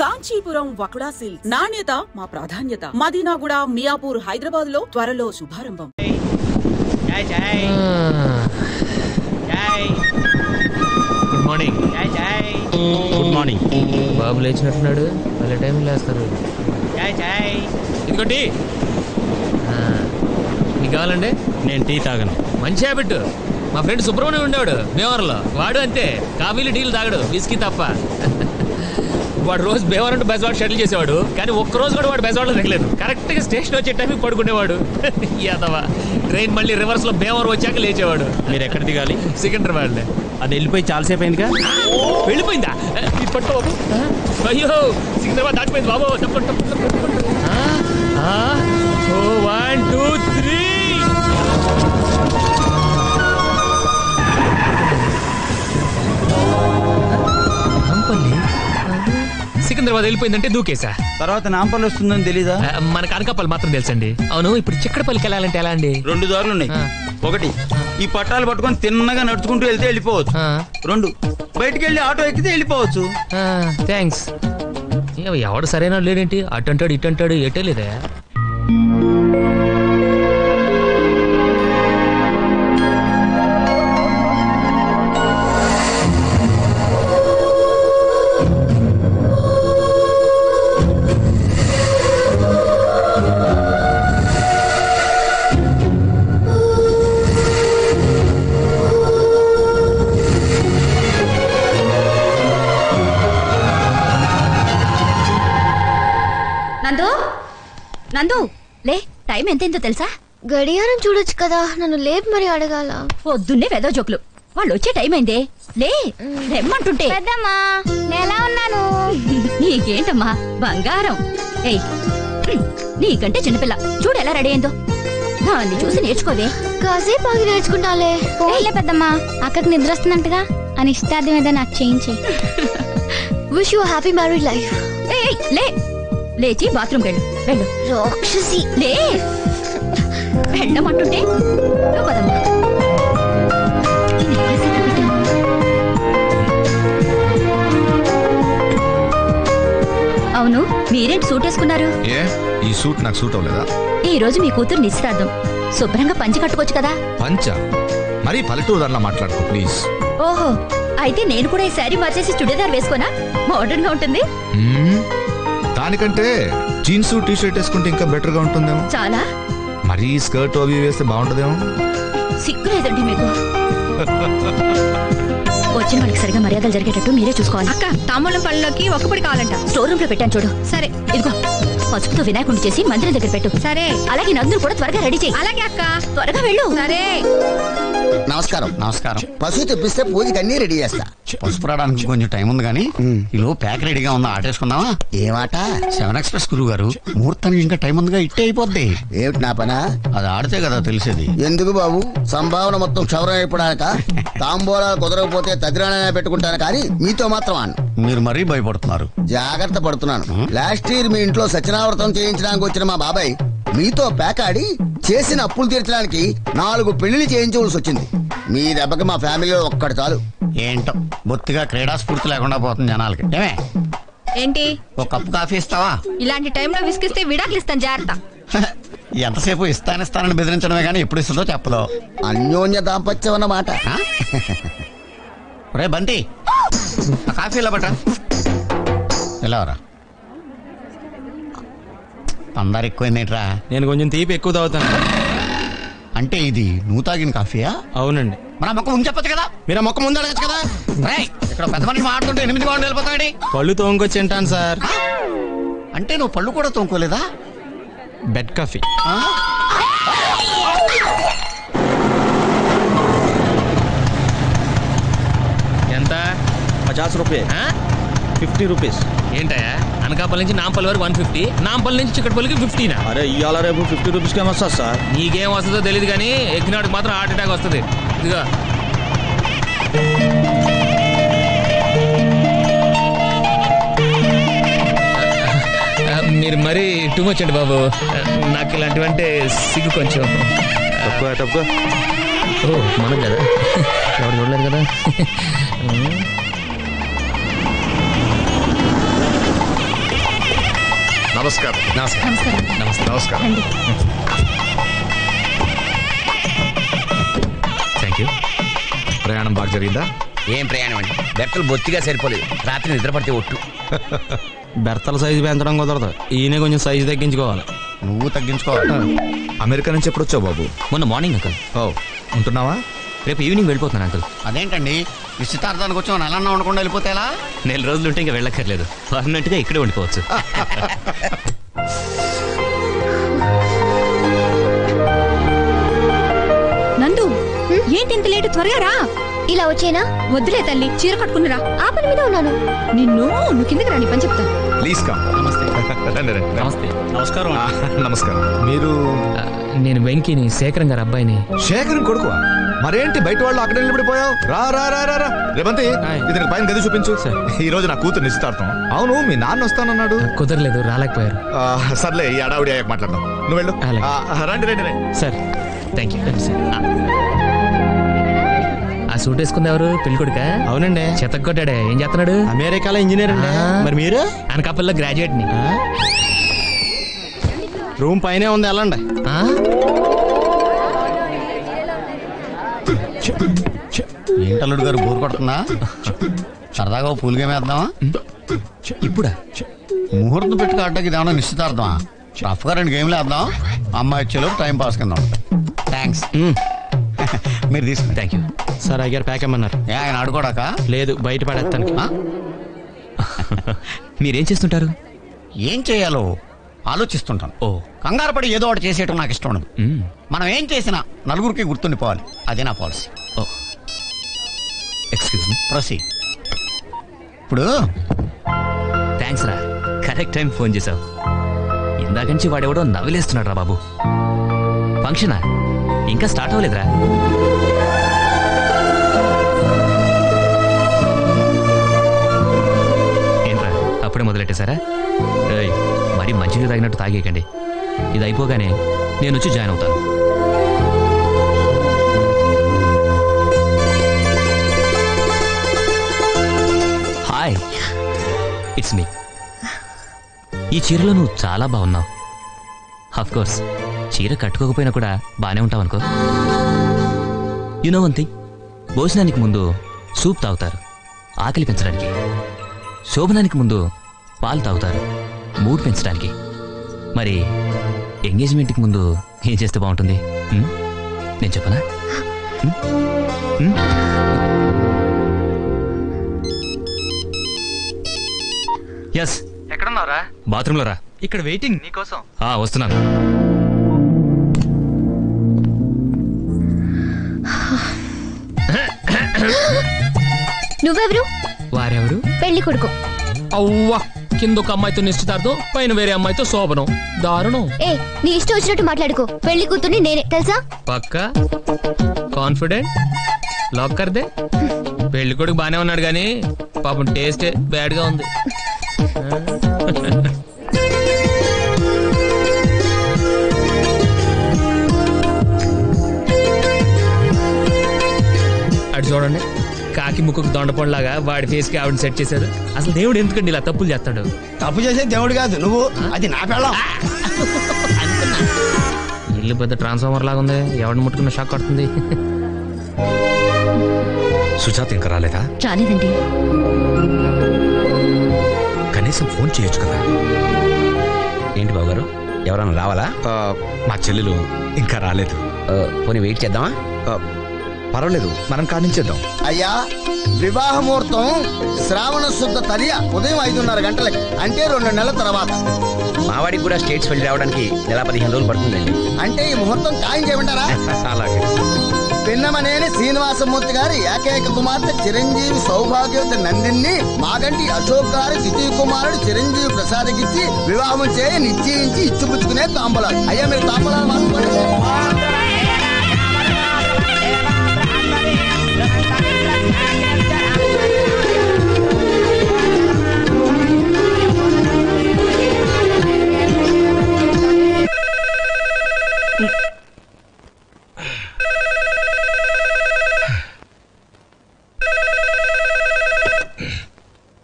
Kanchipuram వకుడా silks నాణ్యత మా ప్రాధాన్యత. మదీనాగూడ, మియాపూర్, హైదరాబాద్ లో త్వరలో శుభారంభం. Good morning. Good morning. బాబు లేచినట్టున్నాడు, వాళ్ళ టైం లేస్తారు. ఇదిగోటి మీకు కావాలండి? నేను టీ తాగను. మంచి హ్యాబిట్. మా ఫ్రెండ్ సుబ్రహ్మణ్యం ఉండేవాడు భీమవరంలో, వాడు అంతే, కాఫీలు టీలు తాగడు, విస్కీ తప్ప. వాడు రోజు భీమవరం టు బెజవాడ షటిల్ చేసేవాడు, కానీ ఒక్కరోజు కూడా వాడు బెజవాడలో దిగలేదు. కరెక్ట్గా స్టేషన్ వచ్చే టైంకి పడుకునేవాడు. యాదవా ట్రైన్ మళ్ళీ రివర్స్ లో భీమవరం వచ్చాక లేచేవాడు. మీరు ఎక్కడ దిగాలి? సికింద్రాబాద్. అది వెళ్ళిపోయి చాలాసేపు అయిందిగా. వెళ్ళిపోయిందా? పట్టు బాబు. అయ్యో సికింద్రాబాద్ దాటిపోయింది బాబు. తప్పండి. 1 2 3. సికింద్రాబాద్ వెళ్ళిపోయిందంటే దూకేసా. తర్వాత నాంపల్లి వస్తుందని తెలీదా? మనకు అనకాపల్లి మాత్రం తెలుసండి. అవును, ఇప్పుడు చిక్కడపల్లికి వెళ్ళాలంటే ఎలా అండి? 2 దారులు ఉన్నాయి. ఒకటి, ఈ పట్టాలు పట్టుకొని తిన్నగా నడుచుకుంటూ వెళ్తే వెళ్ళిపోవచ్చు. 2, బయటికి వెళ్ళి ఆటో ఎక్కితే వెళ్ళిపోవచ్చు. థ్యాంక్స్. ఎవడు సరైన లేడేంటి? అటు అంటాడు ఇటు అంటాడు, ఎటే లేదా? నందు లే, టైం ఎంతైందో తెలుసా? గడియారం చూడొచ్చు కదా, నన్ను లేపు మరి అడగాల. పొద్దున్నే వెదో జోకులు. వాళ్ళు వచ్చే టైం అయిందే, లే రెమ్మంటుంటే. పెద్దమ్మా నేలా ఉన్నాను. నీకేంటమ్మా బంగారం. ఏయ్, నీకంటే చిన్నపిల్ల చూడు ఎలా రెడీ అయిందో. దాన్ని చూసి నేర్చుకోవే. కాసేపు ఆగి నేర్చుకుంటాలే. పోలే పెద్దమ్మా, అక్కడికి నిద్ర వస్తుందంటగా, అని ఇష్టార్థం ఏదో నాకు చేయించి. Wish you happy married life. లే, లేచి బాత్రూమ్ వెళ్ళు. వెళ్ళు రాక్షసి. లే, వెళ్ళమంటుంటే పదమ్మా. అవును, మీరేంటి సూట్ వేసుకున్నారు? ఏ, ఈ సూట్ నాకు సూట్ అవ్వలేదా? ఈ రోజు మీ కూతురు నిశ్చితార్థం, శుభ్రంగా పంచి కట్టుకోవచ్చు కదా. పంచ మరీ పల్లెటూరు దాంట్లో మాట్లాడుకో ప్లీజ్. ఓహో, అయితే నేను కూడా ఈ శారీ మార్చేసి చుడీదార్ వేసుకోనా? మోడర్న్ గా ఉంటుంది. దానికంటే జీన్స్ టీ షర్ట్ వేసుకుంటే ఇంకా బెటర్ గా ఉంటుందేమో. చాలా. మరీ స్కర్ట్ అవి వేస్తే బాగుంటదేమో. సిగ్గు లేదండి మీకు. వచ్చిన వాళ్ళకి సరిగా మర్యాదలు జరిగేటట్టు మీరే చూసుకోవాలి. అక్క, తాంబూలం పళ్ళలోకి ఒక్కపడి కావాలంట. స్టోర్ రూమ్ లో పెట్టాను చూడు. సరే, ఇదిగో పసుపుతో వినాయకుడిని చేసి మందిరం దగ్గర పెట్టు. సరే. అలాగే నందులు కూడా త్వరగా రెడీ చేయి. అలాగే అక్క, త్వరగా వెళ్ళు. సరే. నమస్కారం. నమస్కారం. పశువు తెప్పిస్తే పూజకి అన్ని రెడీ చేస్తా. పసుపు రావడానికి కొంచెం టైం ఉంది కానీ ఈలో ప్యాక్ రెడీగా ఉందా? ఆటేసుకుందామా? ఏమాట? 7 ఎక్స్ప్రెస్ గురువు గారు, ముహూర్తానికి ఇంకా టైం ఉందిగా, ఇట్టే అయిపోద్ది. ఏమిటి నా పనా? అది ఆడితే కదా తెలిసేది. ఎందుకు బాబు, సంభావన మొత్తం క్షౌరం అయిపోడాక? తాంబూలాలు కుదరకపోతే తదిరాణైనా పెట్టుకుంటాను కానీ మీతో మాత్రం అన్న. మీరు మరీ భయపడుతున్నారు. జాగ్రత్త పడుతున్నాను. లాస్ట్ ఇయర్ మీ ఇంట్లో సత్యనావ్రతం చేయించడానికి వచ్చిన మా బాబాయ్ మీతో పేకాడి చేసిన అప్పులు తీర్చడానికి 4 పెళ్లిళ్ళు చేయించవలసి వచ్చింది. మీ దెబ్బకి మా ఫ్యామిలీలో ఒక్కటి చాలు. ఏంటో బొత్తిగా క్రీడా స్ఫూర్తి లేకుండా పోతుంది జనాలకి. ఏమే, ఏంటి? ఒక కప్పు కాఫీ ఇస్తావా? ఇలాంటి టైంలో విసిగిస్తే విడాకులు ఇస్తాను, జాగ్రత్త. ఎంతసేపు ఇస్తానని బెదిరించడమే కానీ ఎప్పుడు ఇస్తుందో చెప్పదో. అన్యోన్య దాంపత్యం అన్నమాట. రే బంటి, ఆ కాఫీ ఇలా బట్ట వెళ్ళవరా. అందరు ఎక్కువైందేట్రా? నేను కొంచెం తీపి ఎక్కువ తాగుతాను. అంటే ఇది నువ్వు తాగిన కాఫీయా? అవునండి. మన మొక్క ముందు చెప్పచ్చు కదా. మీరు మొక్క ముందు అడగచ్చు కదా. ఇక్కడ పెద్ద మనిషి మాట్లాడుతుంటే 8 గంటలు వెళ్ళిపోతాడు. పళ్ళు తోముకొచ్చి తింటాను సార్. అంటే నువ్వు పళ్ళు కూడా తోముకోలేదా? Bed coffee. ఎంత? 50 రూపాయలు. 50 రూపీస్. ఏంటయ్యా, అనకాపల్లి నుంచి నాంపల్లి వరకు 150, నాంపల్లి నుంచి చిక్కడపల్లికి 50. అరే ఇవాళ రేపు 50 రూపీస్కి ఏమొస్తుంది సార్? నీకేం వస్తుందో తెలియదు కానీ ఎక్కినాడికి మాత్రం హార్ట్ అటాక్ వస్తుంది. ఇదిగో మీరు మరీ టూ మచ్ అండి బాబు. నాకు ఇలాంటివంటే సిగ్గు కొంచెం. తక్కువ. ఓ మనకు కదా, ఎవరు చూడలేదు కదా. నమస్కారం. నమస్కారం. నమస్కారం. Thank you. ప్రయాణం బాగా జరిగిందా? ఏం ప్రయాణం అండి, బెర్తలు బొత్తిగా సరిపోలేదు. రాత్రి నిద్ర పడితే ఒట్టు. బెర్తల సైజు పెంచడం కుదరదు, ఈయన కొంచెం సైజు తగ్గించుకోవాలి. నువ్వు తగ్గించుకోవాలి. అమెరికా నుంచి ఎప్పుడు వచ్చావు బాబు? మొన్న మార్నింగ్ అంకుల్. ఓ, ఉంటున్నావా? రేపు ఈవినింగ్ వెళ్ళిపోతున్నాను అంకుల్. అదేంటండి నిశ్చితార్థానికి వచ్చి నెలన్నా ఉండకుండా వెళ్ళిపోతే ఎలా? 4 రోజులు ఉంటే ఇంకా వెళ్ళక్కర్లేదు, పర్మనెంట్గా ఇక్కడే ఉండిపోవచ్చు. నందు, ఏంటి ఇంత లేటు? త్వరగా రా. ఇలా వచ్చేనా? వద్దులే తల్లి, చీర కట్టుకుని రా. ఆ పని మీద ఉన్నాను. నువ్వు కిందకి రాని పని చెప్తా. Please come. నమస్తే. రండి రండి. నమస్తే. నమస్కారం. నమస్కారం. మీరు నేను వెంకీని, శేఖరం గారు అబ్బాయిని. శేఖరం కొడుకు? మరేంటి బయట వాళ్ళు అక్కడ నిలబడిపోయావు? రా రా రా రా రా. రేవంతి, ఇతనికి పైన గది చూపించు. ఈ రోజు నా కూతురు నిశ్చితార్థం. అవును, మీ నాన్న వస్తానన్నాడు. కుదరలేదు, రాలేకపోయారు. సర్లే, ఈ అడావుడి అయ్యాక మాట్లాడదాం. నువ్వు వెళ్ళు. రండి రండి రండి. Sir thank you. ఆ సూట్ వేసుకుంది ఎవరు? పెళ్లి కొడుకా? అవునండి. చెత్త కొట్టాడే. ఏం చేస్తున్నాడు? అమెరికాలో ఇంజనీర్ అండి. మరి మీరు? అనకాపల్లిలో గ్రాడ్యుయేట్ ని. రూమ్ పైనే ఉంది, వెళ్ళండి. ఏంటల్లుడు గారు బోరు కొడుతుందా? సరదాగా పూల్ గేమ్ వేద్దామా? ఇప్పుడా? ముహూర్తం పెట్టుకు ఆడటానికి ఇదేమన్నా నిశ్చితార్థమా? రఫ్ గా 2 గేమ్లు వేద్దాం, అమ్మాయి వచ్చేలోపు టైం పాస్ కింద. థ్యాంక్స్. మీరు తీసుకుని. Thank you sir. అయ్యారు ప్యాక్ అమ్మన్నారు. ఆయన ఆడుకోడాక? లేదు, బయట పడేస్తాను. మీరేం చేస్తుంటారు? ఏం చేయాలో ఆలోచిస్తుంటాను. ఓ, కంగారు పడి ఏదో ఒకటి చేసేయటం నాకు ఇష్టం ఉండదు. మనం ఏం చేసినా నలుగురికి గుర్తుండిపోవాలి, అదే నా పాలసీ. ఓ, ఎక్స్క్యూజ్ మీ. ప్రొసీడ్. ఇప్పుడు థ్యాంక్స్ రా, కరెక్ట్ టైం ఫోన్ చేసావు. ఇందాక నుంచి వాడెవడో నవ్విలేస్తున్నాడు రా బాబు. ఫంక్షనా? ఇంకా స్టార్ట్ అవ్వలేదురా. ఏంట్రా అప్పుడే మొదలెట్టేశారా? ఏయ్, మరీ మంచిగా తాగినట్టు తాగేయకండి. ఇది అయిపోగానే నేను వచ్చి జాయిన్ అవుతాను. Hi, it's me. ఈ చీరలో నువ్వు చాలా బాగున్నావు. ఆఫ్ కోర్స్ చీర కట్టుకోకపోయినా కూడా బానే ఉంటావు అనుకో. యు నో వన్ థింగ్, భోజనానికి ముందు సూప్ తాగుతారు ఆకలి పెంచడానికి, శోభనానికి ముందు పాలు తాగుతారు మూడ్ పెంచడానికి. మరి ఎంగేజ్మెంట్కి ముందు ఏం చేస్తే బాగుంటుంది? నేను చెప్పనా? ఎస్. ఎక్కడున్నారా? బాత్రూంలో రా. ఇక్కడ వెయిటింగ్ నీకోసం. వస్తున్నాను. నువ్వెవరు? వారెవరు? పెళ్లి కొడుకు. అవ్వా, కింద ఒక అమ్మాయితో నిశ్చితార్థం, పైన వేరే అమ్మాయితో శోభనం. దారుణం. ఏ, నీ ఇష్టం వచ్చినట్టు మాట్లాడుకో. పెళ్లి కూతుర్ని నేనే, తెలుసా? పక్కా కాన్ఫిడెంట్? లాక్ కర్దే. పెళ్లి కొడుకు బానే ఉన్నాడు గానీ పాపం టేస్టే బ్యాడ్ గా ఉంది. అటు చూడండి, కాకి ముక్కుకు దొండపండులాగా వాడి ఫేస్ కి ఆవిడ సెట్ చేశారు. అసలు దేవుడు ఎందుకండి ఇలా తప్పులు చేస్తాడు? తప్పు చేసే దేవుడు కాదు నువ్వు, అది నా పెళ్ళం. ఇల్లు పెద్ద ట్రాన్స్ఫార్మర్ లాగా ఉంది, ఎవరిని ముట్టుకున్న షాక్ కొడుతుంది. సుజాత ఇంకా రాలేదా? రాలేదండి. కనీసం ఫోన్ చేయొచ్చు కదా. ఏంటి బావగారు, ఎవరన్నా రావాలా? మా చెల్లెలు ఇంకా రాలేదు. పోనీ వెయిట్ చేద్దామా? పర్వాలేదు, మనం కానించేద్దాం. అయ్యా, వివాహ ముహూర్తం శ్రావణ శుద్ధ తదియ ఉదయం 5:30 గంటలకి, అంటే 2 నెలల తర్వాత. మావాడికి కూడా స్టేట్స్ వెళ్ళి రావడానికి 15 రోజులు పడుతుందండి. అంటే ఈ ముహూర్తం ఖాయం చేయమంటారా? అలాగే. పిన్నమనేని శ్రీనివాసమూర్తి గారి ఏకైక కుమార్తె చిరంజీవి సౌభాగ్యవతి నందిని మాగంటి అశోక్ గారి ద్వితీయ కుమారుడు చిరంజీవి ప్రసాద్కిచ్చి వివాహం చేయి నిశ్చయించి ఇచ్చిపుచ్చుకునే తాంబూలాలు. అయ్యా, మీరు తాంబూలాలు మార్చుకోండి.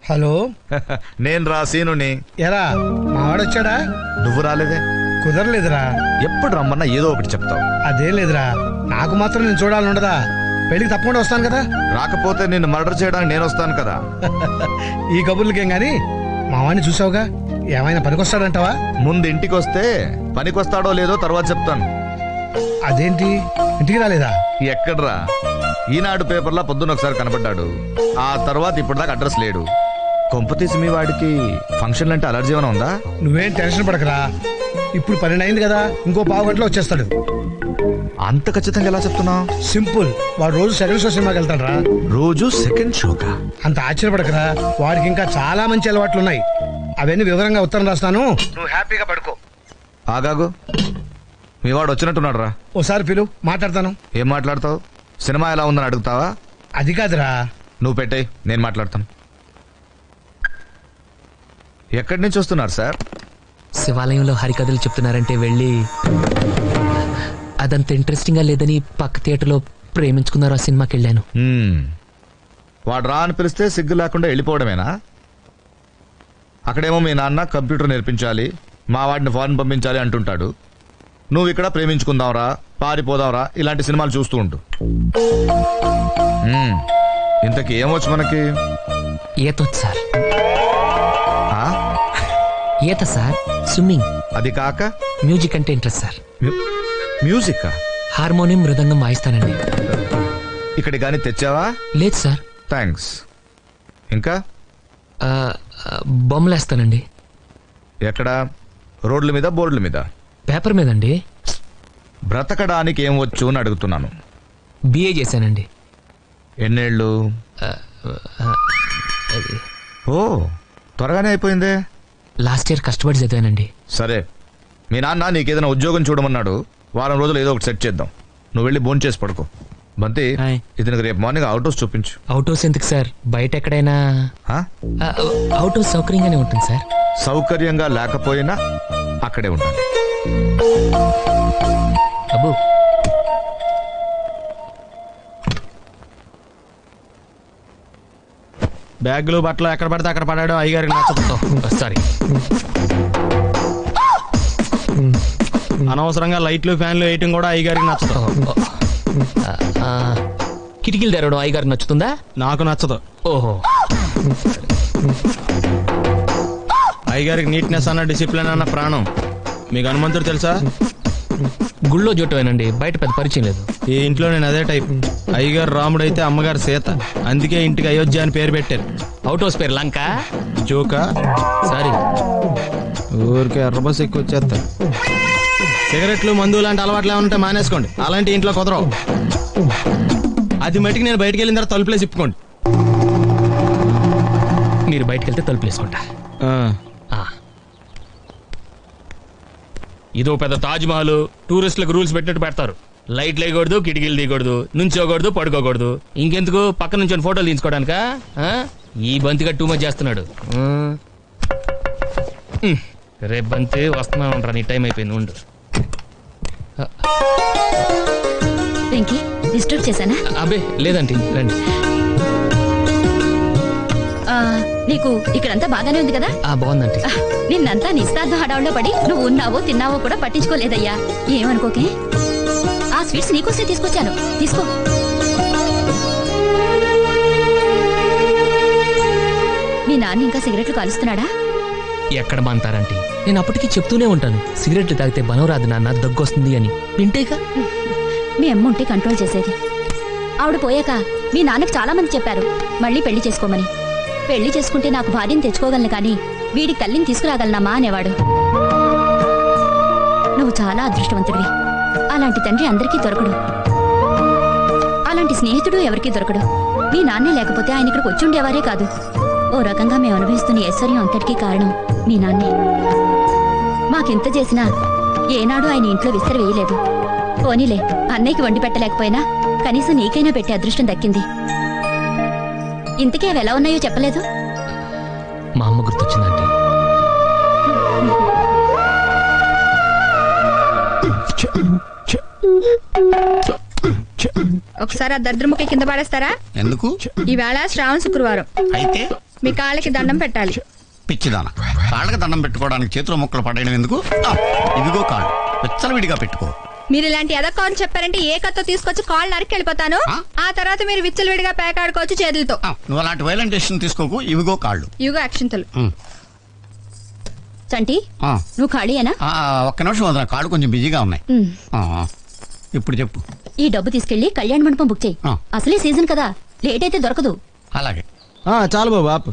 హలో. నేను రా సీనుని. ఎరా మావాడొచ్చాడా? నువ్వు రాలేదే. కుదరలేదురా. ఎప్పుడు రమ్మన్నా ఏదో ఒకటి చెప్తావు. అదే లేదురా, నాకు మాత్రం నేను చూడాలని ఉండదా? పెళ్లికి తప్పకుండా వస్తాను కదా. రాకపోతే నిన్ను మర్డర్ చేయడానికి నేను వస్తాను కదా. ఈ కబుర్లకేం గాని మావాడిని చూసావుగా, ఏమైనా పనికొస్తాడంటావా? ముందు ఇంటికి వస్తే పనికొస్తాడో లేదో తర్వాత చెప్తాను. అదేంటి ఇంటికి రాలేదా? ఎక్కడ్రా, ఈనాడు పేపర్లో పొద్దున్న ఒకసారి కనపడ్డాడు, ఆ తర్వాత ఇప్పటిదాకా అడ్రస్ లేడు. కొంపతీసి మీ వాడికి ఫంక్షన్ అంటే అలర్జీ ఏమైనా ఉందా? నువ్వేం టెన్షన్ పడకరా, ఇప్పుడు 12 అయింది కదా, ఇంకో పావు గంటలో వచ్చేస్తాడు. అంత ఖచ్చితంగా ఎలా చెప్తున్నావు? సింపుల్, వాడు రోజు సెకండ్ షో సినిమాకి వెళ్తాడు రా. రోజు సెకండ్ షోకా? అంత ఆశ్చర్యపడకరా, వాడికి ఇంకా చాలా మంచి అలవాట్లు ఉన్నాయి. అవన్నీ వివరంగా ఉత్తరం రాస్తాను, నువ్వు హ్యాపీగా పడుకో. ఆగాగు, మీ వాడు వచ్చినట్టున్నాడు రా. ఓసారి పిలు, మాట్లాడతాను. ఏం మాట్లాడతావు? సినిమా ఎలా ఉందని అడుగుతావా? అది కాదురా. నువ్వు పెట్టే, నేను మాట్లాడతాను. ఎక్కడి నుంచి వస్తున్నారు సార్? శివాలయంలో హరికథలు చెప్తున్నారంటే వెళ్ళి, అదంత ఇంట్రెస్టింగ్ గా లేదని పక్క థియేటర్లో ప్రేమించుకున్నారు ఆ సినిమాకి వెళ్ళాను. వాడు రా అని పిలిస్తే సిగ్గు లేకుండా వెళ్ళిపోవడమేనా? అక్కడేమో మీ నాన్న కంప్యూటర్ నేర్పించాలి, మా వాడిని ఫారెన్ పంపించాలి అంటుంటాడు. నువ్వు ఇక్కడ ప్రేమించుకుందాంరా, పారిపోదాంరా ఇలాంటి సినిమాలు చూస్తూ ఉంటూ. ఇంతకీ ఏమొచ్చు మనకి? ఈతొచ్చు సార్. ఈత సార్, స్విమ్మింగ్. అది కాక మ్యూజిక్ అంటే ఇంట్రెస్ట్ సార్. మ్యూజిక్? హార్మోనియం, మృదంగం వాయిస్తానండి. ఇక్కడి కానీ తెచ్చావా? లేదు సార్. థ్యాంక్స్. ఇంకా? బొమ్మలేస్తానండి. ఎక్కడ? రోడ్ల మీద, బోర్డుల మీద? పేపర్ మీదండి. బ్రతకడానికి ఏం వచ్చు అని అడుగుతున్నాను. బిఏ చేశానండి. ఎన్నేళ్ళు? ఓ, త్వరగానే అయిపోయిందే. లాస్ట్ ఇయర్ కష్టపడి చదివానండి. సరే, మీ నాన్న నీకేదైనా ఉద్యోగం చూడమన్నాడు, వారం రోజులు ఏదో ఒకటి సెట్ చేద్దాం. నువ్వు వెళ్ళి భోంచేసి చేసి పడుకో. బంతి, ఇతనికి రేపు మార్నింగ్ అవుట్ హౌస్ చూపించు. అవుట్ హౌస్ ఎందుకు సార్? బయట ఎక్కడైనా అవుట్ హౌస్ సౌకర్యంగానే ఉంటుంది సార్. సౌకర్యంగా లేకపోయినా అక్కడే ఉండాలి. అబ్బు, బ్యాగులు బట్టలు ఎక్కడ పడితే అక్కడ పడాడు అయ్యగారికి నచ్చదు. సారీ. అనవసరంగా లైట్లు ఫ్యాన్లు వేయటం కూడా అయ్యగారికి నచ్చదు. కిటికీలు తెరవడం అయ్యగారికి నచ్చుతుందా? నాకు నచ్చదు. ఓహో. అయ్యగారికి నీట్నెస్ అన్న, డిసిప్లిన్ అన్న ప్రాణం. మీకు హనుమంతుడు తెలుసా? గుళ్ళో జోటమేనండి, బయట పెద్ద పరిచయం లేదు. ఈ ఇంట్లో నేను అదే టైప్. అయ్యగారు రాముడు అయితే అమ్మగారు సీత, అందుకే ఇంటికి అయోధ్య అని పేరు పెట్టారు. అవుట్ హౌస్ పేరు లంక. జోకా? సారీ, ఊరికే ఎర్రబస్ ఎక్కువ వచ్చేస్తారు. సిగరెట్లు, మందు లాంటి అలవాట్లు ఏమంటే మానేసుకోండి, అలాంటి ఇంట్లో కుదరవు. అది మటుకు నేను బయటకు వెళ్ళిన తర్వాత తలుపులేసి ఇప్పుకోండి. మీరు బయటకు వెళ్తే తలుపులు వేసుకుంటా. ఇదో పెద్ద తాజ్ మహల్. టూరిస్టులకు రూల్స్ పెట్టినట్టు పెడతారు. లైట్లు వేయకూడదు, కిటికీలు తీయకూడదు, నుంచోకూడదు, పడుకోకూడదు. ఇంకెందుకు పక్క నుంచి ఫోటోలు తీసుకోవడానికా? ఈ బంతిగా టూ మచ్ చేస్తున్నాడు. రేపు బంతి వస్తున్నా ఉంటా, నీ టైం అయిపోయింది, ఉండు. వెంకీ, డిస్టర్బ్ చేశానా? అబ్బే లేదండి, రండి. నీకు ఇక్కడంతా బాగానే ఉంది కదా? బాగుందండి. నిన్నంతా నిస్తార్థ హడావుల్లో పడి నువ్వు ఉన్నావో తిన్నావో కూడా పట్టించుకోలేదయ్యా. ఏమనుకోకే, ఆ స్వీట్స్ నీకోసే తీసుకొచ్చాను, తీసుకో. మీ నాన్న ఇంకా సిగరెట్లు కాలుస్తున్నాడా? ఎక్కడ మాంటారంటే, నేను అప్పటికి చెప్తూనే ఉంటాను, సిగరెట్లు తాగితే బలం రాదు నాన్న, దగ్గొస్తుంది అని. వింటేగా. మీ అమ్మ ఉంటే కంట్రోల్ చేసేది. ఆవిడ పోయాక మీ నాన్నకు చాలా మంది చెప్పారు మళ్ళీ పెళ్లి చేసుకోమని. పెళ్లి చేసుకుంటే నాకు భార్యను తెచ్చుకోగలను కానీ వీడికి తల్లిని తీసుకురాగలనమ్మా అనేవాడు. నువ్వు చాలా అదృష్టవంతుడివి. అలాంటి తండ్రి అందరికీ దొరకడు, అలాంటి స్నేహితుడు ఎవరికీ దొరకడు. మీ నాన్నే లేకపోతే ఆయన ఇక్కడికి వచ్చి ఉండేవారే కాదు. ఓ రకంగా మేము అనుభవిస్తున్న ఐశ్వర్యం అంతటికీ కారణం మీ నాన్నే. మాకెంత చేసినా ఏనాడు ఆయన ఇంట్లో విసిరి వేయలేదు. పోనీలే, అన్నయ్యకి వండి పెట్టలేకపోయినా కనీసం నీకైనా పెట్టే అదృష్టం దక్కింది. ఇంతకీ అవి ఎలా ఉన్నాయో చెప్పలేదు. మా అమ్మ గుర్తొచ్చిందండి. ఒకసారి ఆ దరిద్రముఖి కింద పడేస్తారా? ఎందుకు? ఈవేళ శ్రావణ శుక్రవారం. అయితే మీ కాళ్ళకి దండం పెట్టాలి. పిచ్చిదాన, కాళ్ళకి దండం పెట్టుకోవడానికి చేతిలో ముక్కలు పడేయడం ఎందుకు? ఇదిగో కాళ్ళు విచ్చలవిడిగా పెట్టుకో. మీరు ఇలాంటి ఎదక్కని చెప్పారంటే ఏ కత్తో తీసుకొచ్చి కాళ్ళు నరికి వెళ్ళిపోతాను. ఆ తర్వాత మీరు విచ్చలవిడిగా పేకాడుకోవచ్చు చేతులతో. నువ్వు అలాంటి వైలెంట్ డెసిషన్ తీసుకోకు. ఇవిగో కాళ్ళు. ఇవిగో అక్షింతలు. చంటి నువ్వు ఖాళీయేనా? ఒక్క నిమిషం వదిన, కాళ్ళు కొంచెం బిజీగా ఉన్నాయి. ఇప్పుడు చెప్పు. ఈ డబ్బు తీసుకెళ్లి కళ్యాణ మండపం బుక్ చేయి. అసలే సీజన్ కదా, లేట్ అయితే దొరకదు. అలాగే. చాలు బాబు ఆపు.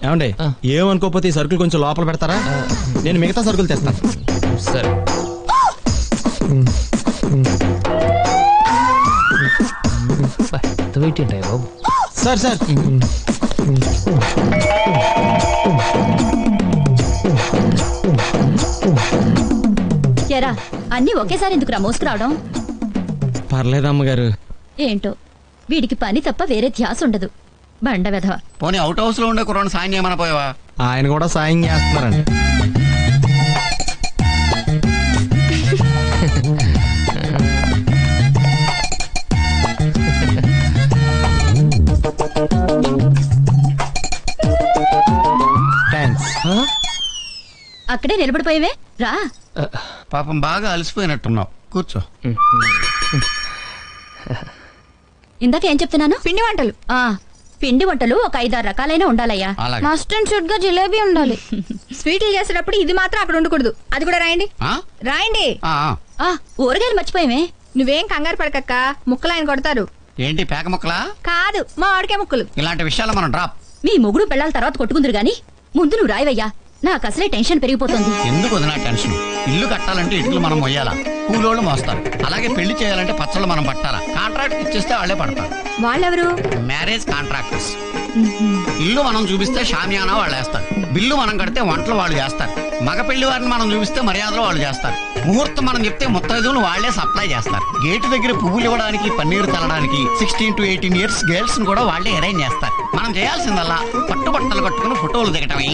ఏమండి ఏమనుకోకపోతే ఈ సరుకులు కొంచెం లోపల పెడతారా? నేను మిగతా సరుకులు తెస్తాను. సరే. బాబు సార్ సార్ ఎరా అన్ని ఒకేసారి ఎందుకురా మోసుకురావడం? పర్లేదమ్మగారు. ఏంటో వీడికి పని తప్ప వేరే ధ్యాస ఉండదు. బండ వెధవ. పోనీ అవుట్ హౌస్ లో ఉండే కుర్రాడు సాయం చేయమని పోయావా? ఆయన కూడా సాయం చేస్తున్నారండి. అక్కడే నిలబడిపోయేవే, రా. పాపం బాగా అలసిపోయినట్టున్నావు, కూర్చో. ఇందాక ఏం చెప్తున్నాను? పిండి వంటలు. పిండి వంటలు ఒక 5-6 రకాలైన ఉండాలయ్యా. మస్ట్ అండ్ షుడ్ గా జిలేబీ ఉండాలి. స్వీట్లు చేసేటప్పుడు ఇది మాత్రం అక్కడ ఉండకూడదు. అది కూడా రాయండి. రాయండి. ఊరగాయలు మర్చిపోయేవే. నువ్వేం కంగారు పడకక్క, ముక్కలు ఆయన కొడతారు. ఏంటి పేక ముక్కలా? కాదు, మా ఆడికే ముక్కలు. ఇలాంటి విషయాలు మనం డ్రాప్. మీ మొగుడు పెళ్ళాల తర్వాత కొట్టుకుందరు గాని ముందు నువ్వు రాయవయ్యా. నాకు అసలే టెన్షన్ పెరిగిపోతుంది. ఎందుకు వదినా టెన్షన్? ఇల్లు కట్టాలంటే ఇట్లు మనం మొయ్యాలా, కూలోళ్ళు మోస్తారు. అలాగే పెళ్లి చేయాలంటే పచ్చళ్ళు మనం పట్టాలా. కాంట్రాక్ట్ ఇచ్చేస్తే వాళ్లే పడతారు. వాళ్ళెవరు? Marriage contractors. ఇల్లు మనం చూపిస్తే షామియానా వాళ్ళు వేస్తారు. బిల్లు మనం కడితే వంటలు వాళ్ళు చేస్తారు. మగ పెళ్లి వారిని మనం చూపిస్తే మర్యాదలు వాళ్ళు చేస్తారు. ముహూర్తం మనం చెప్తే ముత్తైదువులు వాళ్లే సప్లై చేస్తారు. గేటు దగ్గర పువ్వులు ఇవ్వడానికి, పన్నీరు తల్లడానికి 16 to 18 years గర్ల్స్ కూడా వాళ్లే అరేంజ్ చేస్తారు. మనం చేయాల్సిందల్లా పట్టుబట్టలు కట్టుకుని ఫోటోలు దిగటమే.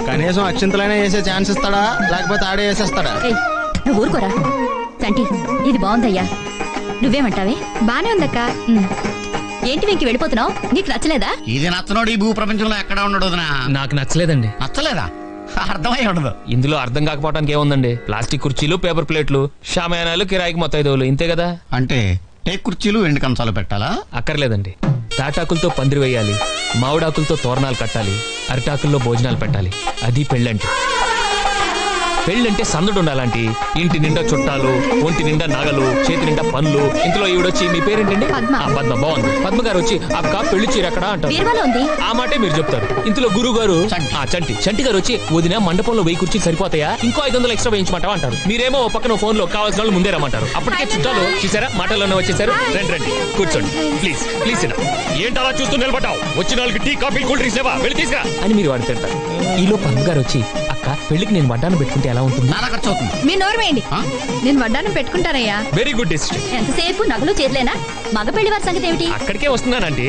కనీసం అక్షింతలైనా వేసే ఛాన్స్ ఇస్తాడా, లేకపోతే ఆడే వేసేస్తాడా? నువ్వు ఊరుకోరా. చంటి ఇది బాగుందయ్యా, నువ్వేమంటావే? బానే ఉందక్క. ఏంటి వెంకి వెళ్ళిపోతున్నావు? నీకు నచ్చలేదా? ఇది నచ్చనోడు ఈ భూ ప్రపంచంలో ఎక్కడ ఉండడు. నాకు నచ్చలేదండి. నచ్చలేదా? అర్థమై ఉండదు. ఇందులో అర్థం కాకపోవడానికి ఏముందండి? ప్లాస్టిక్ కుర్చీలు, పేపర్ ప్లేట్లు, షామయానాలు, కిరాయికి మొత్తైదువులు, ఇంతే కదా. అంటే టేక్ కుర్చీలు, ఎండు కంచాలు పెట్టాలా? అక్కర్లేదండి. తాటాకులతో పందిరి వేయాలి, మామిడాకులతో తోరణాలు కట్టాలి, అరిటాకుల్లో భోజనాలు పెట్టాలి. అది పెళ్ళంటే. పెళ్ళంటే సందడు ఉండాలంటే ఇంటి నిండా చుట్టాలు, ఒంటి నిండా నగలు, చేతి నిండా పనులు. ఇంట్లో ఈవిడొచ్చి మీ పేరేంటండి? పద్మ. బాగుంది. పద్మ గారు వచ్చి అక్క పెళ్లి చీర ఎక్కడ అంటారు. ఆ మాటే మీరు చెప్తారు. ఇంట్లో గురువు గారు చంటి గారు వచ్చి వదిన మండపంలో 1000 కుర్చీలు సరిపోతాయా, ఇంకో 500 ఎక్స్ట్రా వేయించమంటావా అంటారు. మీరేమో పక్కన ఫోన్ లో కావాల్సిన వాళ్ళు ముందే రమ్మంటారు. అప్పటికే చుట్టాలు చూసారా, మాటల్లోనే వచ్చేసారు. రండి కూర్చోండి, ప్లీజ్ ప్లీజ్. ఏంటి అలా చూస్తూ నిలబడ్డావు? వచ్చిన వాళ్ళకి టీ, కాఫీ, కూల్ డ్రింక్స్ లేవా, వెళ్ళి తీసుకురా అని మీరు వాడు తింటారు. ఈలో పద్మ గారు వచ్చి అక్క పెళ్లికి నేను వడ్డాను పెట్టుకుంటే ఎలా ఉంటుంది? మీ నోరు వేయండి. నేను వడ్డానం పెట్టుకుంటానయ్యా. Very good decision. ఎంతసేపు నగలు చేతులేనా? మగ పెళ్లి వారి సంగతి ఏమిటి? అక్కడికే వస్తున్నానండి.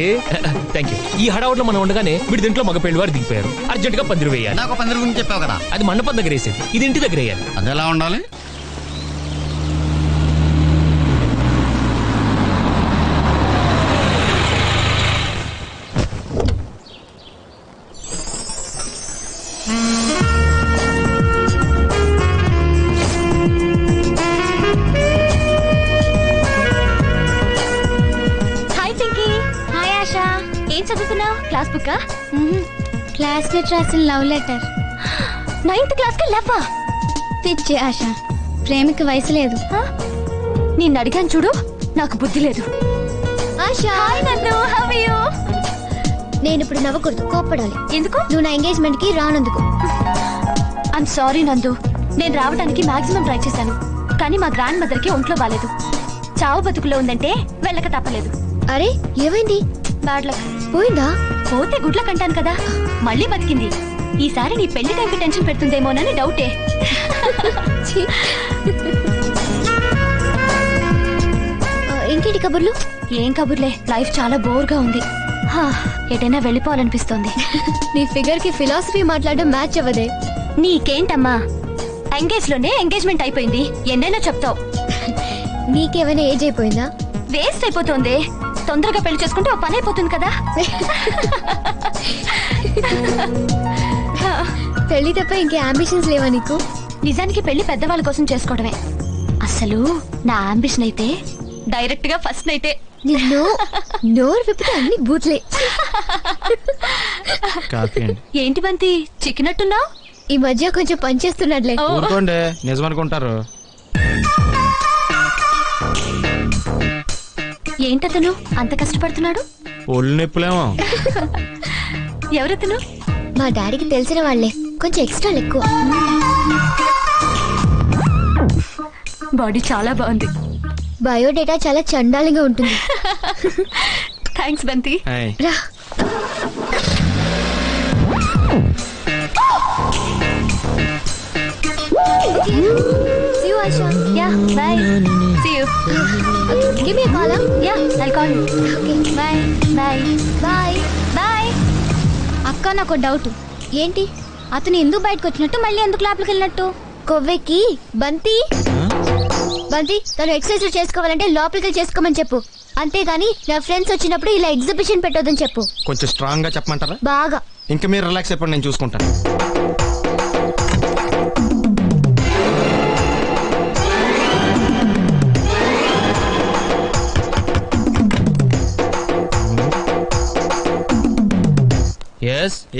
Thank you. ఈ హడావుట్లో మనం ఉండగానే వీడి దీంట్లో మగ పెళ్లి వారు దిగిపోయారు. అర్జెంట్ గా పందిరి వేయాలి. నాకు పందిరి గురించి చెప్పావు కదా, అది మండపం దగ్గర వేసేది, ఇది ఇంటి దగ్గర వేయాలి. అది ఎలా ఉండాలి? ఏం చదువుతున్నావు? క్లాస్ బుక్కా? క్లాస్మేట్ రాసిన లవ్ లెటర్. 9th క్లాస్ కి లవ్వా? పిచ్చి ఆశ, ప్రేమికి వయసు లేదు. నిన్ను అడిగాను చూడు, నాకు బుద్ధి లేదు. ఆశా, నేను ఇప్పుడు నవ్వకూడదు, కోప్పడాలి. ఎందుకు? నువ్వు నా ఎంగేజ్మెంట్ కి రానందుకు. ఐమ్ సారీ నందు. నేను రావడానికి మాక్సిమం ట్రై చేశాను, కానీ మా గ్రాండ్ మదర్ కి ఒంట్లో బాలేదు. చావు బతుకులో ఉందంటే వెళ్ళక తప్పలేదు. అరే ఏమైంది? Bad luck. పోయిందా? పోతే గుడ్లక్ అంటాను కదా, మళ్ళీ బతికింది. ఈసారి నీ పెళ్లి టైంకి టెన్షన్ పెడుతుందేమోనని డౌటే. ఇంకేంటి కబుర్లు? ఏం కబుర్లే, లైఫ్ చాలా బోర్ గా ఉంది. ఎటైనా వెళ్ళిపోవాలనిపిస్తోంది. నీ ఫిగర్ కి ఫిలాసఫీ మాట్లాడడం మ్యాచ్ అవ్వదే. నీకేంటమ్మా, ఎంగేజ్ లోనే ఎంగేజ్మెంట్ అయిపోయింది, ఎన్నైనా చెప్తావు. నీకేమైనా ఏజ్ అయిపోయిందా? వేస్ట్ అయిపోతుంది. తొందరగా పెళ్లి చేసుకుంటే ఓ పని అయిపోతుంది కదా. పెళ్లి తప్ప ఇంకే అంబిషన్స్ లేవా నీకు? నిజానికి పెళ్లి పెద్దవాళ్ళ కోసం చేసుకోవడమే. అసలు నా అంబిషన్ అయితే డైరెక్ట్ గా ఫస్ట్ నైటే. నిన్ను నోరు విప్పితే అన్ని బూత్లే. ఏంటి బంతి చిక్కినట్టున్నావు? ఈ మధ్య కొంచెం పనిచేస్తున్నట్లే. ఊరుకోండి, నిజమనుకుంటారు. ఏంటతను అంత కష్టపడుతున్నాడు? ఒళ్ళు నొప్పులేమో. ఎవరతను? మా డాడీకి తెలిసిన వాళ్లే, కొంచెం ఎక్స్ట్రా ఎక్కువ. బాడీ చాలా బాగుంది. బయోడేటా చాలా చండాలంగా ఉంటుంది. థ్యాంక్స్ బంతి. రా. See you, Asha. Yeah, bye. See you. Give me a call, huh? Yeah, I'll call you. Okay. Bye. Bye. Bye. Bye. అక్క నాకు డౌట్. ఏంటి? అతను ఎందుకు బయటకు వచ్చినట్టు, మళ్ళీ ఎందుకు లోపలికి వెళ్ళినట్టు? కొవ్వెక్కి బంతి తను ఎక్సర్సైజ్ చేసుకోవాలంటే లోపలికి చేసుకోమని చెప్పు. అంతేగాని నా ఫ్రెండ్స్ వచ్చినప్పుడు ఇలా ఎగ్జిబిషన్ పెట్టొద్దని చెప్పు. కొంచెం స్ట్రాంగ్ గా చెప్పమంటారా? బాగా. ఇంకా మీరు రిలాక్స్ అయిపోండి, నేను చూసుకుంటాను.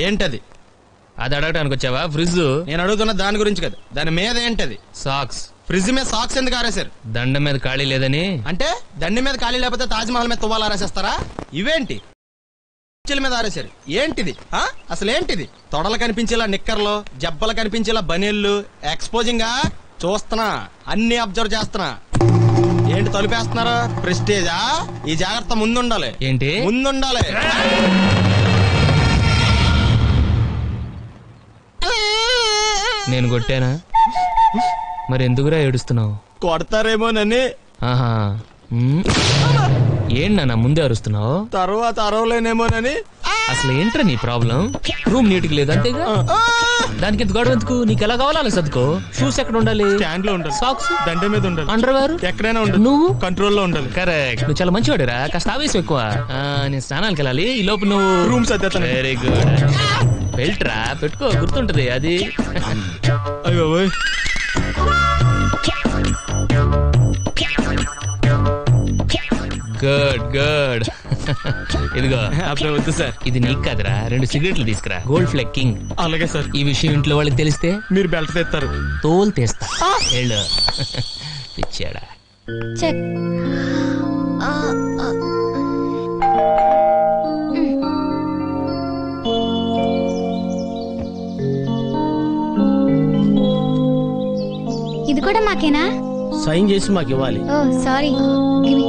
ఏంటది? అది అడగడానికి వచ్చావా? ఫ్రిడ్జ్. నేను అడుగుతున్న దాని గురించి కదా, దాని మీద ఏంటది? సాక్స్. ఫ్రిడ్జ్ మీద సాక్స్ ఎందుకు ఆరేశారు? దండ మీద ఖాళీ లేదని. అంటే దండి మీద ఖాళీ లేకపోతే తాజ్మహల్ మీద తువ్వాలు ఆరేసేస్తారా? ఇవేంటి మీద ఆరేశారు? ఏంటిది అసలు ఏంటిది? తొడలు కనిపించేలా నిక్కర్లు, జబ్బలు కనిపించేలా బనీళ్లు, ఎక్స్పోజింగ్ గా చూస్తున్నా, అన్ని అబ్జర్వ్ చేస్తున్నా. ఏంటి తలుపేస్తున్నారా? ప్రెస్టేజా? ఈ జాగ్రత్త ముందుండాలి. ఏంటి ముందుండాలి? నేను కొట్టానా? మరి ఎందుకురా ఏడుస్తున్నావు? కొడతారేమోనని. ఆహా, ఏంటన్నా ముందే అరుస్తున్నావు? తర్వాత అరవలేనేమోనని. అసలు ఏంట్రా నీ ప్రాబ్లం? రూమ్ నీట్గా లేదు అంతేగా, దానికి ఎంత గొడవ ఎందుకు? నీకు ఎలా కావాలో అలా సర్దుకో. షూస్ ఎక్కడ ఉండాలి? స్టాండ్ లో ఉండాలి. సాక్స్ దండ మీద ఉండాలి. అండర్ వేర్ ఎక్కడైనా ఉండాలి. నువ్వు కంట్రోల్లో ఉండాలి. కరెక్ట్. నువ్వు చాలా మంచివాడురా, కాస్త ఆవేశం ఎక్కువ. నేను స్నానానికి వెళ్ళాలి, ఈ లోపు నువ్వు రూమ్ సర్దేస్తాను. Very good. బెల్ట్రా పెట్టుకో, గుర్తుంటది అది. అయ్యో గుడ్ గుడ్. ఇదిగో వద్దు సార్, ఇది నీకు కాదురా, 2 సిగరెట్లు తీసుకురా. Gold Flake King. అలాగే సార్. ఈ విషయం ఇంట్లో వాళ్ళకి తెలిస్తే మీరు బెల్ట్ తెస్తారు. తోలు తీస్తా. వెళ్ళు. పిచ్చాడా. చెక్. ఇది కూడా మాకేనా? సైన్ చేసి మాకు ఇవ్వాలి. Oh sorry. Give me.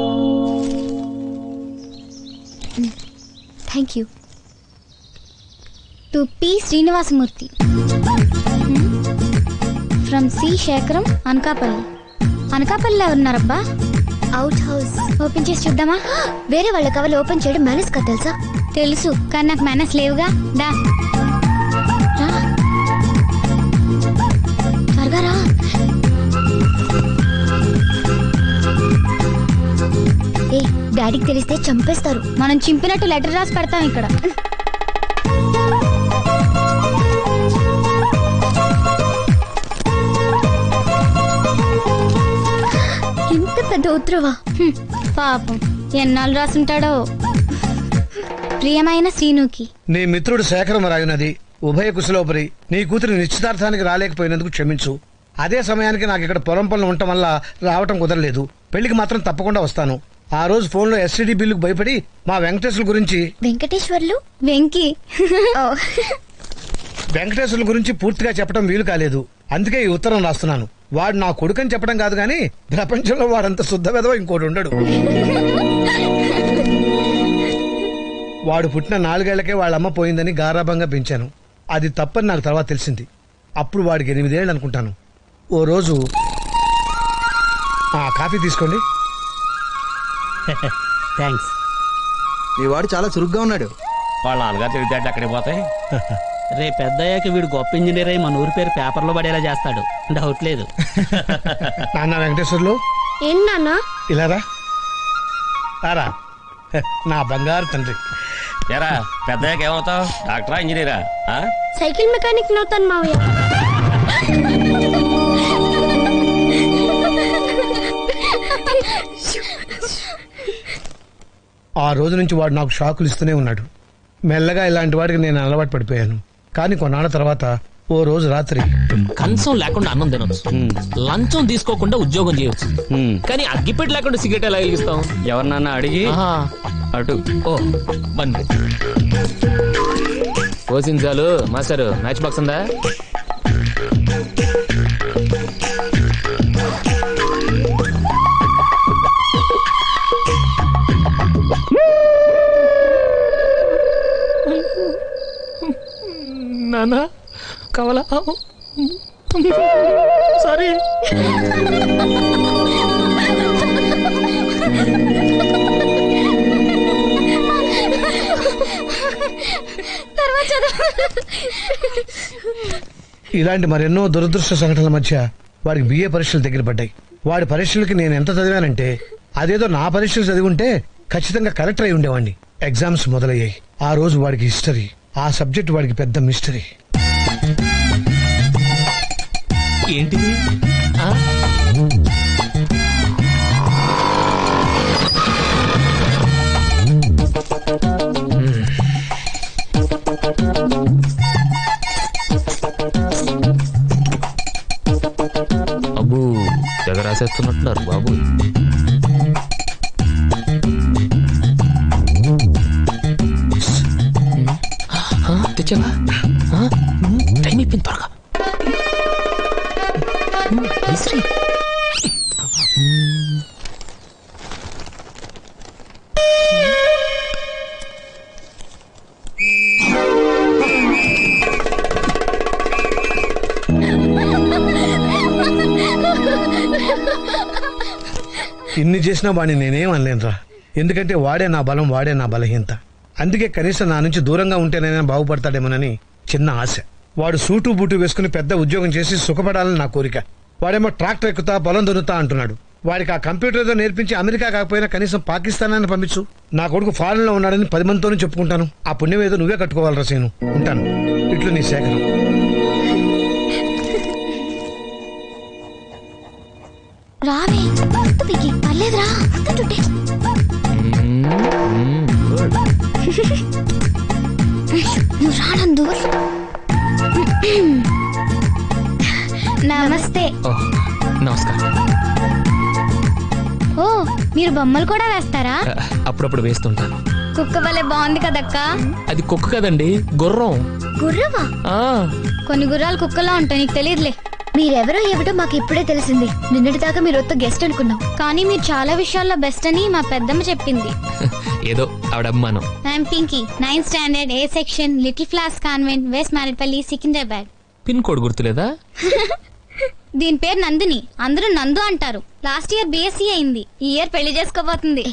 Thank you. To P Srinivasamurthy from C Shekharam, Anakapalli. అనకాపల్లిలో ఎవరున్నారబ్బా? Out house. ఓపెన్ చేసి చూద్దామా? వేరే వాళ్ళ కవర్లు ఓపెన్ చేయడం మేనేజ్ కదా తెలుసా? తెలుసు, కానీ నాకు మేనేజ్ లేవుగా. దా త్వరగా రా. ఏ డాడీకి తెలిస్తే చంపేస్తారు. మనం చింపినట్టు లెటర్ రాసి పెడతాం ఇక్కడ. ఇంత పెద్ద ఉత్తరవా? పాపం ఎన్నాళ్ళు రాసుంటాడో. ప్రియమైన శ్రీనుకి, నీ మిత్రుడు శేఖరం రాయునది ఉభయ కుశలోపరి. నీ కూతురు నిశ్చితార్థానికి రాలేకపోయినందుకు క్షమించు. అదే సమయానికి నాకు ఇక్కడ పొలం పనులు ఉండటం వల్ల రావటం కుదరలేదు. పెళ్లికి మాత్రం తప్పకుండా వస్తాను. ఆ రోజు ఫోన్ లో ఎస్టీడీ బిల్లుకు భయపడి మా వెంకటేశ్వర్ల గురించి వెంకటేశ్వర్లు వెంకీ వెంకటేశ్వర్ల గురించి పూర్తిగా చెప్పడం వీలు కాలేదు. అందుకే ఈ ఉత్తరం రాస్తున్నాను. వాడు నా కొడుకని చెప్పడం కాదు గాని ప్రపంచంలో వాడంత శుద్ధ వెధవ ఇంకోటి ఉండడు. వాడు పుట్టిన 4 ఏళ్లకే వాళ్ళమ్మ పోయిందని గారాభంగా పెంచాను. అది తప్పని నాకు తర్వాత తెలిసింది. అప్పుడు వాడికి 8 ఏళ్ళు అనుకుంటాను. ఓ రోజు కాఫీ తీసుకోండి. థ్యాంక్స్. మీ వాడు చాలా చురుగ్గా ఉన్నాడు. వాళ్ళ నాన్నగారు తెలివితేటలు అక్కడికి పోతాయి. రేపు పెద్దయ్యాక వీడు గొప్ప ఇంజనీర్ అయి మన ఊరి పేరు పేపర్లో పడేలా చేస్తాడు, డౌట్ లేదు. నాన్న వెంకటేశ్వర్లు ఏంటి నాన్న? ఇలా రా. నా బంగారు తండ్రి. ఎరా పెద్దయ్యాక ఏమవుతావు? డాక్టరా, ఇంజనీరా? సైకిల్ మెకానిక్ నవుతాను మావయ్య. ఆ రోజు నుంచి వాడు నాకు షాకులు ఇస్తూనే ఉన్నాడు. మెల్లగా ఇలాంటి వాడికి నేను అలవాటు పడిపోయాను. కానీ కొన్నాళ్ళ తర్వాత ఓ రోజు రాత్రి కంచం లేకుండా అన్నం తినొచ్చు, లంచం తీసుకోకుండా ఉద్యోగం చేయొచ్చు, కానీ అగ్గిపెట్టి లేకుండా సిగరెట్ ఎలా వెలిగిస్తాం? ఎవరినన్నా అడిగి అటు. ఓ బండి పోసించాలు. మాస్టర్ మ్యాచ్ బాక్స్ ఉందా? నానా కావాలా? సారీ. ఇలాంటి మరెన్నో దురదృష్ట సంఘటనల మధ్య వాడికి బిఏ పరీక్షలు దగ్గర పడ్డాయి. వాడి పరీక్షలకి నేను ఎంత చదివానంటే అదేదో నా పరీక్షలు చదివి ఉంటే ఖచ్చితంగా కలెక్టర్ అయి ఉండేవాడిని. ఎగ్జామ్స్ మొదలయ్యాయి. ఆ రోజు వాడికి హిస్టరీ, ఆ సబ్జెక్ట్ వాడికి పెద్ద మిస్టరీ. ఏంటిది? అబ్బు తెగ రాసేస్తున్నట్టున్నారు బాబు. తెచ్చావా? టైం అయిపోయింది, త్వరగా విసిరి. ఇన్ని చేసినా వాడిని నేనేం అనలేనురా. ఎందుకంటే వాడే నా బలం, వాడే నా బలహీనత. అందుకే కనీసం నా నుంచి దూరంగా ఉంటేనైనా బాగుపడతాడేమోనని చిన్న ఆశ. వాడు సూటు బూటు వేసుకుని పెద్ద ఉద్యోగం చేసి సుఖపడాలని నా కోరిక. వాడేమో ట్రాక్టర్ ఎక్కుతా పొలం దొరుకుతా అంటున్నాడు. వాడికి ఆ కంప్యూటర్ ఏదో నేర్పించి అమెరికా కాకపోయినా కనీసం పాకిస్తాన్ అని పంపించు. నా కొడుకు ఫారెన్ లో ఉన్నాడని 10 మందితోనూ చెప్పుకుంటాను. ఆ పుణ్యం ఏదో నువ్వే కట్టుకోవాలి రసీను. ఉంటాను. ఇట్లు నీ శేఖరం. రావే పర్లేదురా. నువ్వు రానందు. నమస్తే. నమస్కారం. ఓ మీరు బొమ్మలు కూడా వేస్తారా? అప్పుడప్పుడు వేస్తుంటాను. కుక్క వల్లే బాగుంది కదక్క. అది కుక్క కదండి, గుర్రం. గుర్రమా? కొన్ని గుర్రాలు కుక్కలా ఉంటాయి, నీకు తెలియదులే. మీరెవరో ఏమిటో మాకు ఇప్పుడే తెలిసింది. నిన్నటిదాకా మీరు వద్ద గెస్ట్ అనుకున్నాం, కానీ మీరు చాలా విషయాల్లో బెస్ట్ అని మా పెద్దమ్మ చెప్పింది. ఏదో ఆవిడ అభిమానం. I'm Pinky, 9th standard, A section, little floss convent, west Marredpally, Secunderabad. Pin code గుర్తులేదా? దీని పేరు నందిని, అందరూ నందు అంటారు. లాస్ట్ ఇయర్ బిఎస్సీ అయింది, ఈ ఇయర్ పెళ్లి చేసుకోబోతుంది.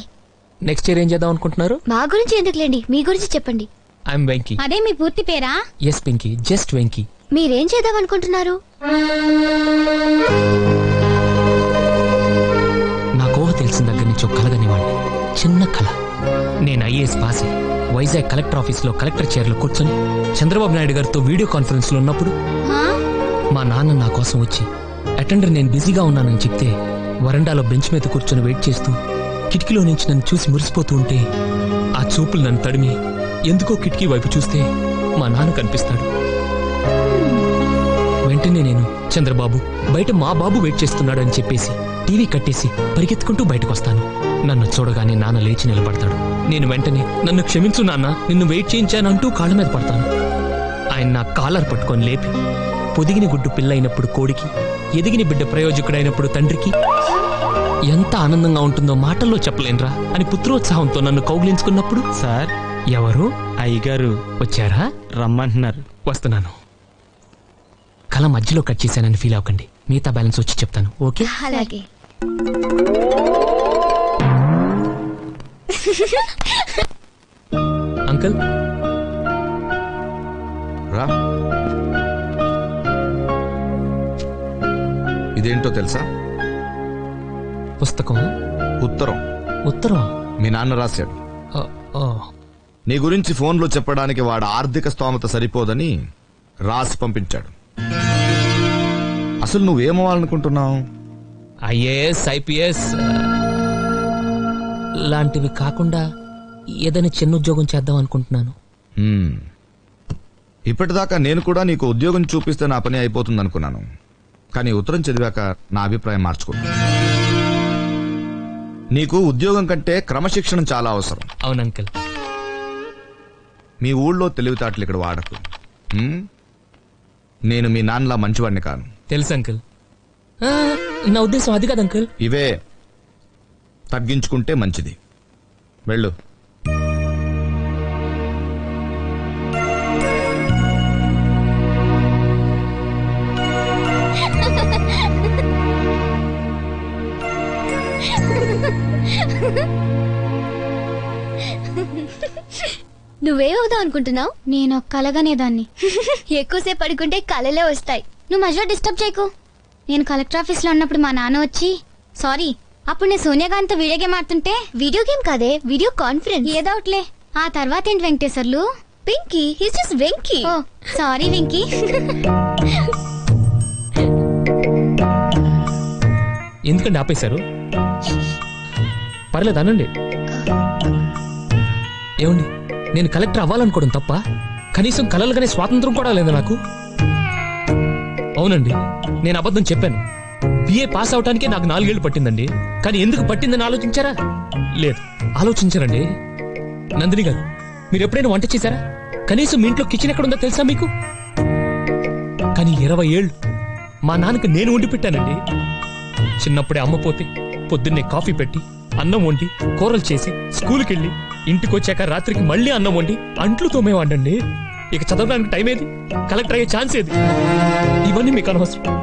నెక్స్ట్ ఇయర్ ఏం చేద్దాం అనుకుంటున్నారు? మా గురించి ఎందుకులేండి, మీ గురించి చెప్పండి. ఐఎమ్ వెంకీ. అదే మీ పూర్తి పేరా? Yes Pinky, just Venky. మీరేం చేద్దాం అనుకుంటున్నారు? నా కోహ తెలిసిన దగ్గర నుంచి ఒక కలగనివ్వండి, చిన్న కళ. నేను ఐఏఎస్ పాస్ అయ్యి వైజాగ్ కలెక్టర్ ఆఫీస్ లో కలెక్టర్ చైర్ లో కూర్చొని చంద్రబాబు నాయుడు గారితో వీడియో కాన్ఫరెన్స్ లో ఉన్నప్పుడు మా నాన్న నా కోసం వచ్చి అటెండర్ నేను బిజీగా ఉన్నానని చెప్తే వరండాలో బెంచ్ మీద కూర్చొని వెయిట్ చేస్తూ కిటికీలో నుంచి నన్ను చూసి మురిసిపోతూ ఉంటే ఆ చూపులు నన్ను తడిమి ఎందుకో కిటికీ వైపు చూస్తే మా నాన్న కనిపిస్తాడు. వెంటనే నేను చంద్రబాబు బయట మా బాబు వెయిట్ చేస్తున్నాడు అని చెప్పేసి టీవీ కట్టేసి పరిగెత్తుకుంటూ బయటకు వస్తాను. నన్ను చూడగానే నాన్న లేచి నిలబడతాడు. నేను వెంటనే నన్ను క్షమించు నాన్న, నిన్ను వెయిట్ చేయించానంటూ కాళ్ళ మీద పడతాను. ఆయన నా కాలర్ పట్టుకొని లేపి పొదిగిన గుడ్డు పిల్లైనప్పుడు కోడికి, ఎదిగిన బిడ్డ ప్రయోజకుడైనప్పుడు తండ్రికి ఎంత ఆనందంగా ఉంటుందో మాటల్లో చెప్పలేనురా అని పుత్రోత్సాహంతో నన్ను కౌగిలించుకున్నప్పుడు, సార్ ఎవరు? అయ్యగారు వచ్చారా? రమ్మంటున్నారు. వస్తున్నాను. కళ మధ్యలో కట్ చేశానని ఫీల్ అవ్వకండి, మిగతా బ్యాలెన్స్ వచ్చి చెప్తాను. ఓకే? అలాగే. అంకుల్ రా. ఇదేంటో తెలుసా? పుస్తకం. ఉత్తరం. ఉత్తరం మీ నాన్న రాశాడు. నీ గురించి ఫోన్లో చెప్పడానికి వాడు ఆర్థిక స్తోమత సరిపోదని రాసి పంపించాడు. అసలు నువ్వేమవ్వాలనుకుంటున్నావు? ఐఏఎస్, ఐపీఎస్ లాంటివి కాకుండా ఏదైనా చిన్న ఉద్యోగం చేద్దాం అనుకుంటున్నాను. ఇప్పటిదాకా నేను కూడా నీకు ఉద్యోగం చూపిస్తే నా పని అయిపోతుంది అనుకున్నాను. కానీ ఉత్తరం చదివాక నా అభిప్రాయం మార్చుకున్నా. నీకు ఉద్యోగం కంటే క్రమశిక్షణ చాలా అవసరం. అవును అంకుల్. మీ ఊళ్ళో తెలివితేటలు ఇక్కడ వాడకు. నేను మీ నాన్నలా మంచివాడిని కాను. తెలుసు అంకుల్. నా ఉద్దేశం అది కాదు అంకుల్. ఇవే తగ్గించుకుంటే మంచిది. వెళ్ళు. నువ్వేమవుదాం అనుకుంటున్నావు? నేను కలగనేదాన్ని. ఎక్కువసేపు పడుకుంటే కలలే వస్తాయి. నువ్వు మధ్యలో డిస్టర్బ్ చేయకు. నేను కలెక్టర్ ఆఫీస్ లో ఉన్నప్పుడు మా నాన్న వచ్చి సారీ అప్పుడు నేను సోనియా గాంధీతో వీడియో గేమ్ ఆడుతుంటే, వీడియో గేమ్ కాదే వీడియో కాన్ఫరెన్స్ ఏదో ఒకట్లే. ఆ తర్వాత ఏంటి Venkateswarlu? Pinky, his just Venky. ఓ సారీ వెంకీ. ఎందుకండి ఆపేశారు? పర్లేదు అనండి. ఏమండి, నేను కలెక్టర్ అవ్వాలనుకోవడం తప్ప? కనీసం కలలుగానే స్వాతంత్రం కూడా లేదు నాకు. అవునండి, నేను అబద్ధం చెప్పాను. బిఏ పాస్ అవటానికే నాకు 4 ఏళ్లు పట్టిందండి. కానీ ఎందుకు పట్టిందని ఆలోచించారా? లేదు, ఆలోచించారండి. నందిని గారు, మీరు ఎప్పుడైనా వంట చేశారా? కనీసం మీ ఇంట్లో కిచెన్ ఎక్కడుందో తెలుసా మీకు? కానీ 20 ఏళ్ళు మా నాన్నకి నేను వండి పెట్టానండి. చిన్నప్పుడే అమ్మ పోతే పొద్దున్నే కాఫీ పెట్టి అన్నం వండి కూరలు చేసి స్కూల్కి వెళ్ళి ఇంటికి వచ్చాక రాత్రికి మళ్ళీ అన్నం వండి అంట్లు తోమేవాడండి. ఇక చదవడానికి టైం ఏది? కలెక్టర్ అయ్యే ఛాన్స్ ఏది? ఇవన్నీ మీకు అనవసరం.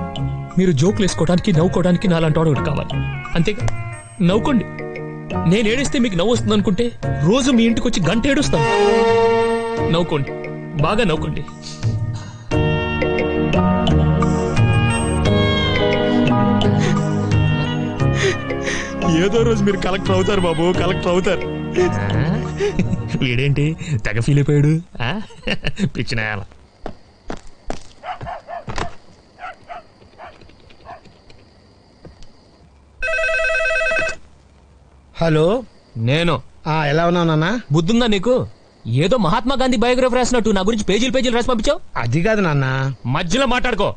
మీరు జోకులు వేసుకోవడానికి నవ్వుకోవడానికి నాలాంటి వాడు కావాలి. అంతేగా, నవ్వుకోండి. నేను ఏడిస్తే మీకు నవ్వు వస్తుంది అనుకుంటే రోజు మీ ఇంటికి వచ్చి గంట ఏడుస్తాను. నవ్వుకోండి, బాగా నవ్వుకోండి. ఏదో రోజు మీరు కలెక్టర్ అవుతారు బాబు, కలెక్టర్ అవుతారు. వీడేంటి తెగ ఫీల్ అయిపోయాడు? పిచ్చిన. హలో, నేను. ఎలా ఉన్నావు నాన్న? బుద్ధుందా నీకు? ఏదో మహాత్మా గాంధీ బయోగ్రఫీ రాసినట్టు నా గురించి పేజీలు రాసి పంపించావు. అది కాదు నాన్న. మధ్యలో మాట్లాడుకో.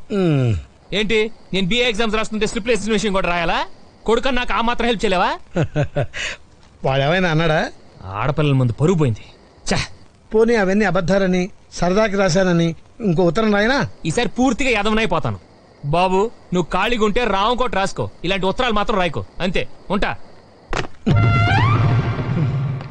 ఏంటి, నేను బిఏ ఎగ్జామ్స్ రాస్తుంటే స్లిప్ ఎస్టిమేషన్ కూడా రాయాలా? కొడుకని నాకు ఆ మాత్రం హెల్ప్ చేయలేవా? వాడు ఏమైనా అన్నాడా? ఆడపిల్లల ముందు పరుగు పోయింది. పోనీ అవన్నీ అబద్ధాలని సరదాకి రాశానని ఇంకో ఉత్తరం రాయనా? ఈసారి పూర్తిగా యదవనైపోతాను. బాబు, నువ్వు ఖాళీగా ఉంటే రామకోట రాసుకో. ఇలాంటి ఉత్తరాలు మాత్రం రాయకో. అంతే, ఉంటా.